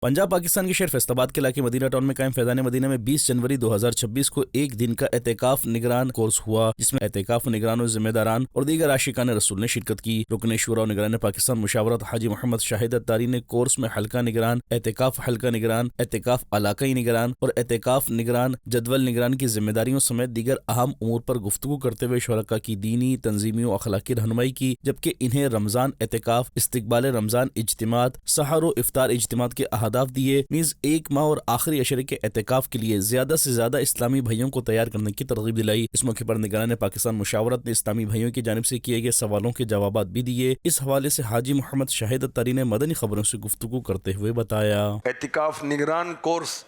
पंजाब पाकिस्तान के शहर फैसलाबाद के इलाके मदीना टाउन में कायम फैज़ान मदीना में 20 जनवरी 2026 को एक दिन का एहतिकाफ निगरान कोर्स हुआ, जिसमें एहतिकाफ निगरान और जिम्मेदारान और दीगर आशिकान रसूल ने शिरकत की। रुकन शूरा और निगरान पाकिस्तान मुशावरत हाजी मोहम्मद शाहिद अत्तारी ने कोर्स में हल्का निगरान, एहतिकाफ हल्का निगरान, एहतिकाफ इलाकाई निगरान और एहतिकाफ निगरान जदवल निगरान की जिम्मेदारियों समेत दीगर अहम उमूर पर गुफ्तगू करते हुए शुरका की दीनी, तंजीमी और अखलाकी रहनुमाई की, जबकि इन्हें रमजान एहतिकाफ, इस्तिकबाल रमजान इज्तिमात, सहर और इफ्तार इज्तिमात के अहदाफ दिए। नीज एक माह और आखिरी अशरे के एहतिकाफ के लिए ज्यादा से ज्यादा इस्लामी भाइयों को तैयार करने की तरगीब दिलाई। इस मौके पर निगरान पाकिस्तान मुशावरत ने इस्लामी भाइयों की जानिब से किए गए सवालों के जवाब भी दिए। इस हवाले से हाजी मोहम्मद शाहिद अत्तारी ने मदनी खबरों से गुफ्तगू करते हुए बताया, एहतिकाफ निगरान कोर्स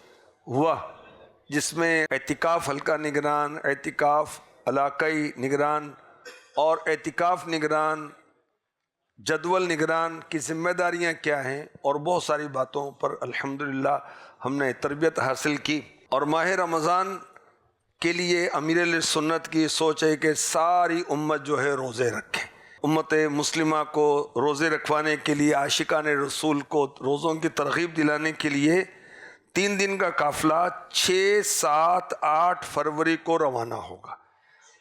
हुआ, जिसमें एहतिकाफ हल्का निगरान, एहतिकाफ इलाकाई निगरान और एहतिकाफ निगरान जदवल निगरान की जिम्मेदारियां क्या हैं और बहुत सारी बातों पर अल्हम्दुलिल्लाह हमने तरबियत हासिल की। और माह रमज़ान के लिए अमीर सुन्नत की सोच है कि सारी उम्मत जो है रोज़े रखे। उम्मत मुस्लिमा को रोज़े रखवाने के लिए, आशिकान रसूल को रोज़ों की तरगीब दिलाने के लिए 3 दिन का काफ़िला 6, 7, 8 फरवरी को रवाना होगा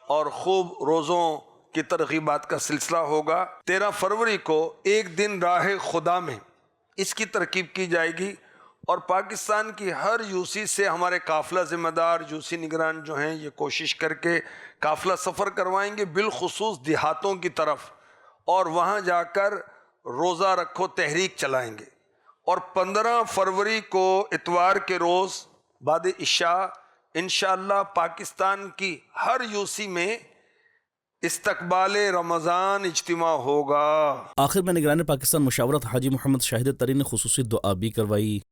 और खूब रोज़ों की तरगीबात का सिलसिला होगा। 13 फरवरी को एक दिन राह खुदा में इसकी तरकीब की जाएगी और पाकिस्तान की हर यूसी से हमारे काफ़िला ज़िम्मेदार यूसी निगरान जो हैं ये कोशिश करके काफ़िला सफ़र करवाएंगे बिलखुसूस देहातों की तरफ, और वहाँ जाकर रोज़ा रखो तहरीक चलाएंगे। और 15 फरवरी को इतवार के रोज़ बाद इशा इंशाअल्लाह पाकिस्तान की हर यूसी में इस्तकबाल रमज़ान इज्तिमा होगा। आखिर में निगरान पाकिस्तान मुशावरत हाजी मोहम्मद शाहिद अत्तारी ने खुसूसी दुआ भी करवाई।